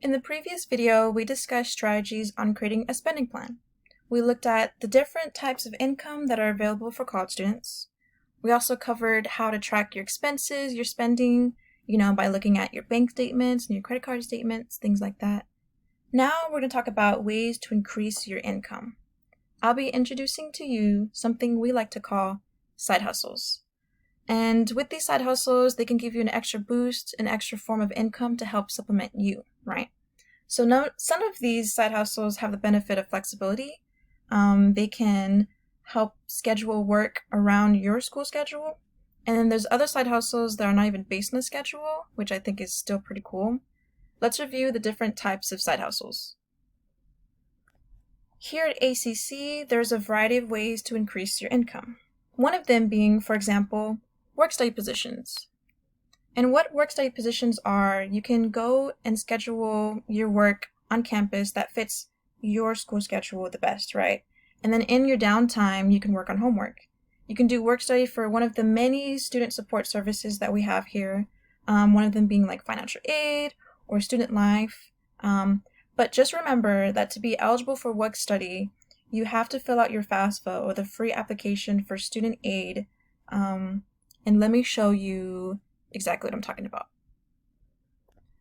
In the previous video, we discussed strategies on creating a spending plan. We looked at the different types of income that are available for college students. We also covered how to track your expenses, your spending, by looking at your bank statements and your credit card statements, things like that. Now we're going to talk about ways to increase your income. I'll be introducing to you something we like to call side hustles. And with these side hustles, they can give you an extra boost, an extra form of income to help supplement you, right? So some of these side hustles have the benefit of flexibility. They can help schedule work around your school schedule. And then there's other side hustles that are not even based on a schedule, which I think is still pretty cool. Let's review the different types of side hustles. Here at ACC, there's a variety of ways to increase your income. One of them being, for example, work-study positions. And what work-study positions are, you can go and schedule your work on campus that fits your school schedule the best, right? And then in your downtime, you can work on homework. You can do work-study for one of the many student support services that we have here, one of them being like financial aid or student life. But just remember that to be eligible for work-study, you have to fill out your FAFSA or the free application for student aid. And let me show you exactly what I'm talking about.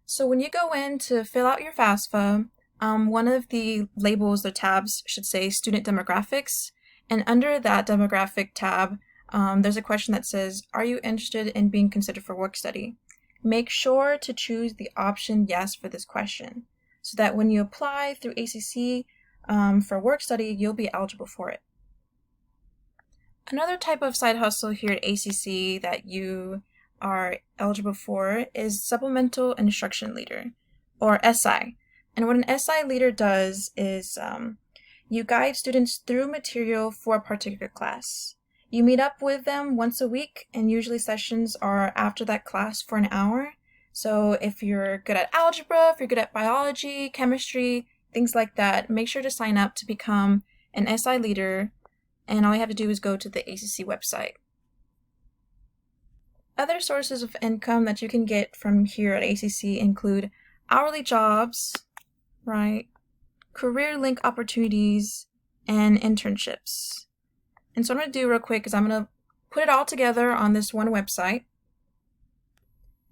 So when you go in to fill out your FAFSA, one of the labels or tabs should say student demographics. And under that demographic tab, there's a question that says, are you interested in being considered for work study? Make sure to choose the option yes for this question, so that when you apply through ACC for work study, you'll be eligible for it. Another type of side hustle here at ACC that you are eligible for is Supplemental Instruction Leader, or SI. And what an SI leader does is you guide students through material for a particular class. You meet up with them once a week, and usually sessions are after that class for an hour. So if you're good at algebra, if you're good at biology, chemistry, things like that, make sure to sign up to become an SI leader, and all you have to do is go to the ACC website. Other sources of income that you can get from here at ACC include hourly jobs, right? Career link opportunities, and internships. And so what I'm going to do real quick is I'm going to put it all together on this one website.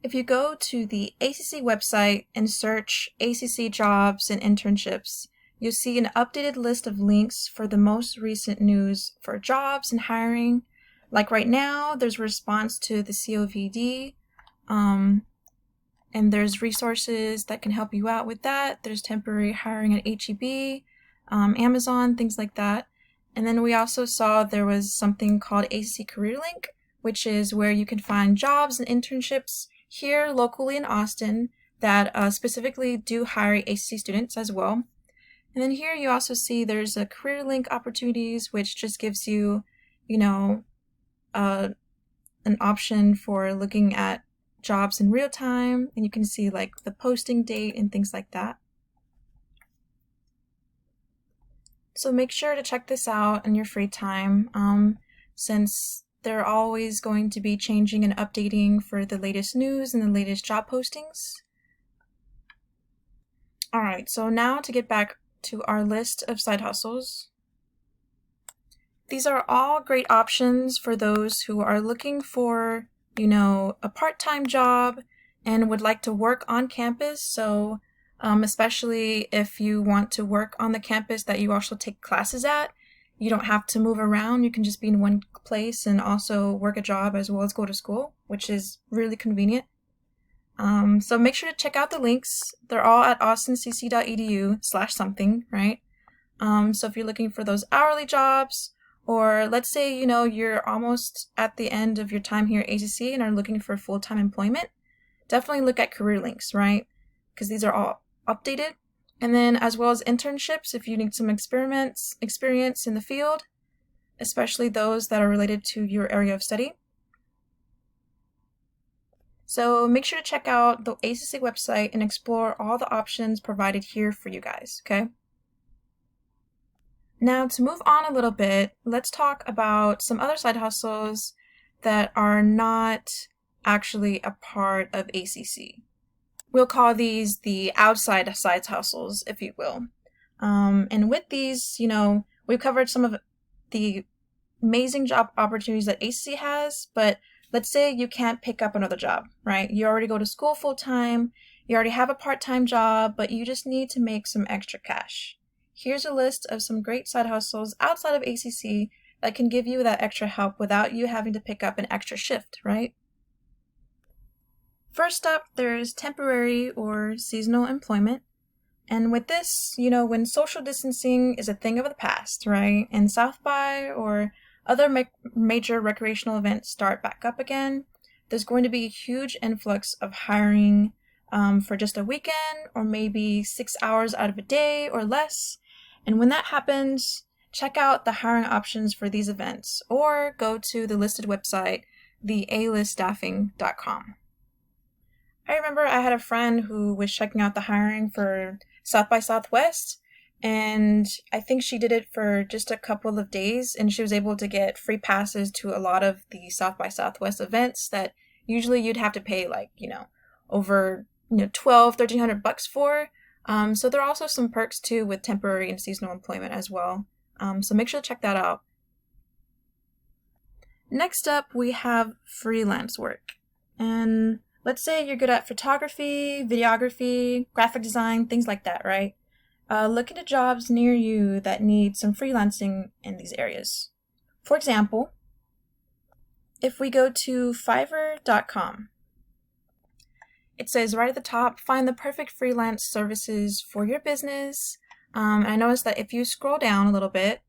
If you go to the ACC website and search ACC jobs and internships, you'll see an updated list of links for the most recent news for jobs and hiring. Like right now, there's a response to the COVID, and there's resources that can help you out with that. There's temporary hiring at HEB, Amazon, things like that. And then we also saw there was something called ACC Career Link, which is where you can find jobs and internships here locally in Austin that specifically do hire ACC students as well. And then here you also see there's a Career Link opportunities, which just gives you, an option for looking at jobs in real time, and you can see like the posting date and things like that. So make sure to check this out in your free time, since they're always going to be changing and updating for the latest news and the latest job postings. Alright, so now to get back to our list of side hustles. These are all great options for those who are looking for, a part-time job and would like to work on campus. So especially if you want to work on the campus that you also take classes at, you don't have to move around. You can just be in one place and also work a job as well as go to school, which is really convenient. So make sure to check out the links. They're all at austincc.edu/something, right? So if you're looking for those hourly jobs, or let's say, you're almost at the end of your time here at ACC and are looking for full-time employment, definitely look at career links, right? Because these are all updated. And then as well as internships, if you need some experience in the field, especially those that are related to your area of study. So make sure to check out the ACC website and explore all the options provided here for you guys, okay? Now to move on a little bit, let's talk about some other side hustles that are not actually a part of ACC. We'll call these the outside side hustles, if you will. And with these, we've covered some of the amazing job opportunities that ACC has, but let's say you can't pick up another job, right? You already go to school full time, you already have a part-time job, but you just need to make some extra cash. Here's a list of some great side hustles outside of ACC that can give you that extra help without you having to pick up an extra shift, right? First up, there's temporary or seasonal employment. And with this, when social distancing is a thing of the past, right? And South by or other major recreational events start back up again, there's going to be a huge influx of hiring for just a weekend or maybe 6 hours out of a day or less. And when that happens, check out the hiring options for these events or go to the listed website, thealiststaffing.com. I remember I had a friend who was checking out the hiring for South by Southwest, and I think she did it for just a couple of days, and she was able to get free passes to a lot of the South by Southwest events that usually you'd have to pay over $1,200-$1,300 for. So there are also some perks too with temporary and seasonal employment as well. So make sure to check that out. Next up, we have freelance work. And let's say you're good at photography, videography, graphic design, things like that, right? Look into jobs near you that need some freelancing in these areas. For example, if we go to Fiverr.com, it says right at the top, find the perfect freelance services for your business. And I noticed that if you scroll down a little bit,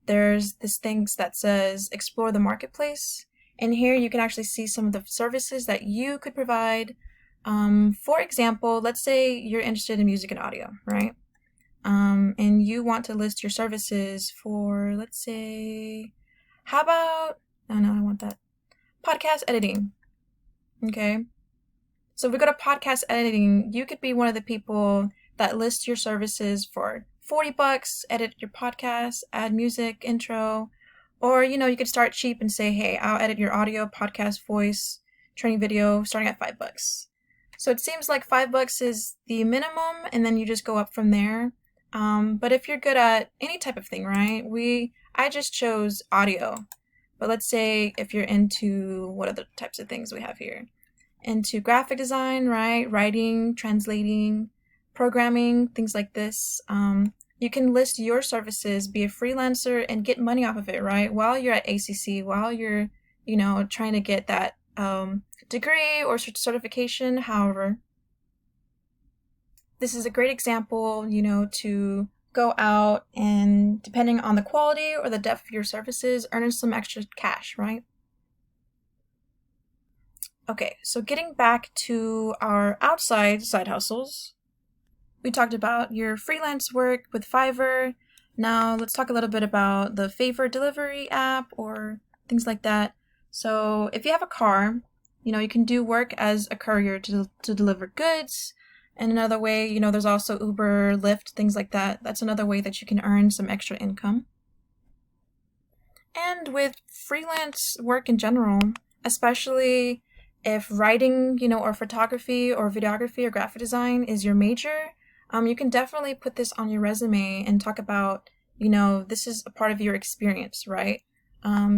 there's this thing that says explore the marketplace. And here you can actually see some of the services that you could provide. For example, let's say you're interested in music and audio, right? And you want to list your services for, let's say, how about, oh no, I want that, podcast editing, okay? So if we go to podcast editing, you could be one of the people that lists your services for $40, edit your podcast, add music, intro, or, you could start cheap and say, hey, I'll edit your audio, podcast, voice, training video, starting at $5. So it seems like $5 is the minimum, and then you just go up from there. But if you're good at any type of thing, right? I just chose audio, but let's say if you're into, what other types of things we have here? Into graphic design, right? Writing, translating, programming, things like this. You can list your services, be a freelancer, and get money off of it, right? While you're at ACC, while you're, trying to get that degree or certification, however. This is a great example, to go out and, depending on the quality or the depth of your services, earn some extra cash, right? Okay, so getting back to our outside side hustles, we talked about your freelance work with Fiverr. Now let's talk a little bit about the Favor delivery app or things like that. So if you have a car, you can do work as a courier to deliver goods. And another way, there's also Uber, Lyft, things like that. That's another way that you can earn some extra income. And with freelance work in general, especially if writing, or photography or videography or graphic design is your major, you can definitely put this on your resume and talk about, this is a part of your experience, right?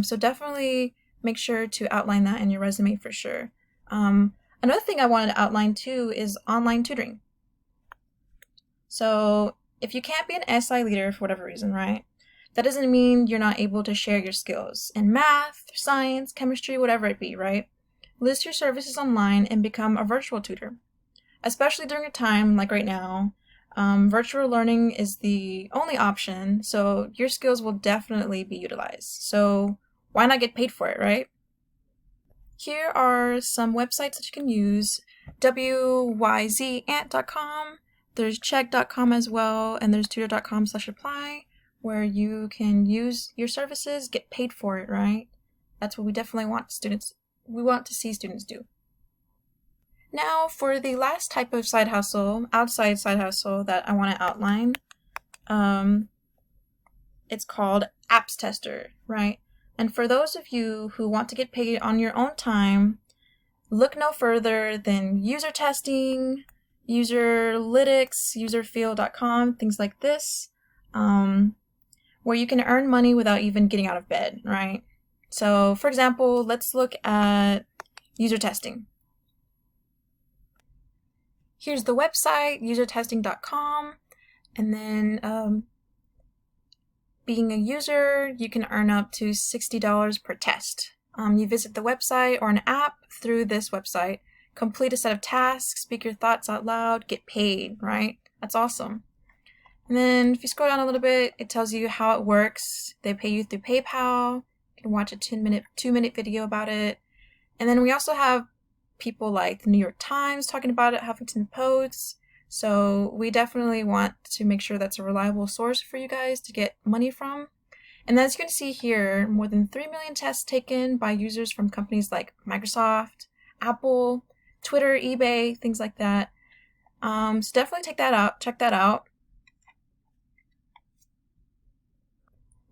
So definitely make sure to outline that in your resume for sure. Another thing I wanted to outline too is online tutoring. So if you can't be an SI leader for whatever reason, right? That doesn't mean you're not able to share your skills in math, science, chemistry, whatever it be, right? List your services online and become a virtual tutor. Especially during a time like right now, virtual learning is the only option, so your skills will definitely be utilized. So why not get paid for it, right? Here are some websites that you can use. wyzant.com, there's check.com as well, and there's tutor.com/apply, where you can use your services, get paid for it, right? That's what we definitely want to see students do. Now for the last type of side hustle, outside side hustle that I want to outline, it's called apps tester, right? And for those of you who want to get paid on your own time, look no further than user testing, Userlytics, userfeel.com, things like this, where you can earn money without even getting out of bed, right? So for example, let's look at user testing. Here's the website, usertesting.com, and then being a user, you can earn up to $60 per test. You visit the website or an app through this website, complete a set of tasks, speak your thoughts out loud, get paid, right? That's awesome. And then if you scroll down a little bit, it tells you how it works. They pay you through PayPal. You can watch a 2-minute video about it. And then we also have people like the New York Times talking about it, Huffington Post. So we definitely want to make sure that's a reliable source for you guys to get money from. And as you can see here, more than 3 million tests taken by users from companies like Microsoft, Apple, Twitter, eBay, things like that. So definitely check that out.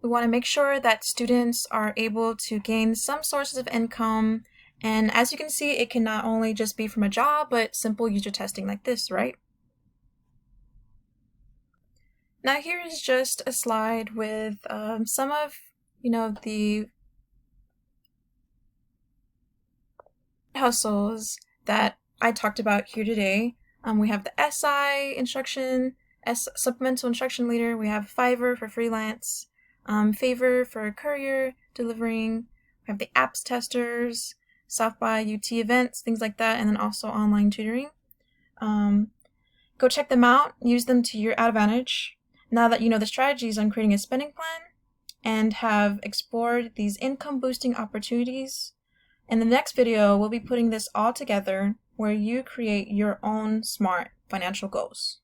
We want to make sure that students are able to gain some sources of income. And as you can see, it can not only just be from a job, but simple user testing like this, right? Now here is just a slide with some of, the hustles that I talked about here today. We have the SI instruction, supplemental instruction leader. We have Fiverr for freelance, Favor for courier delivering. We have the apps testers, South by UT events, things like that, and then also online tutoring. Go check them out, use them to your advantage. Now that you know the strategies on creating a spending plan and have explored these income boosting opportunities, in the next video, we'll be putting this all together where you create your own smart financial goals.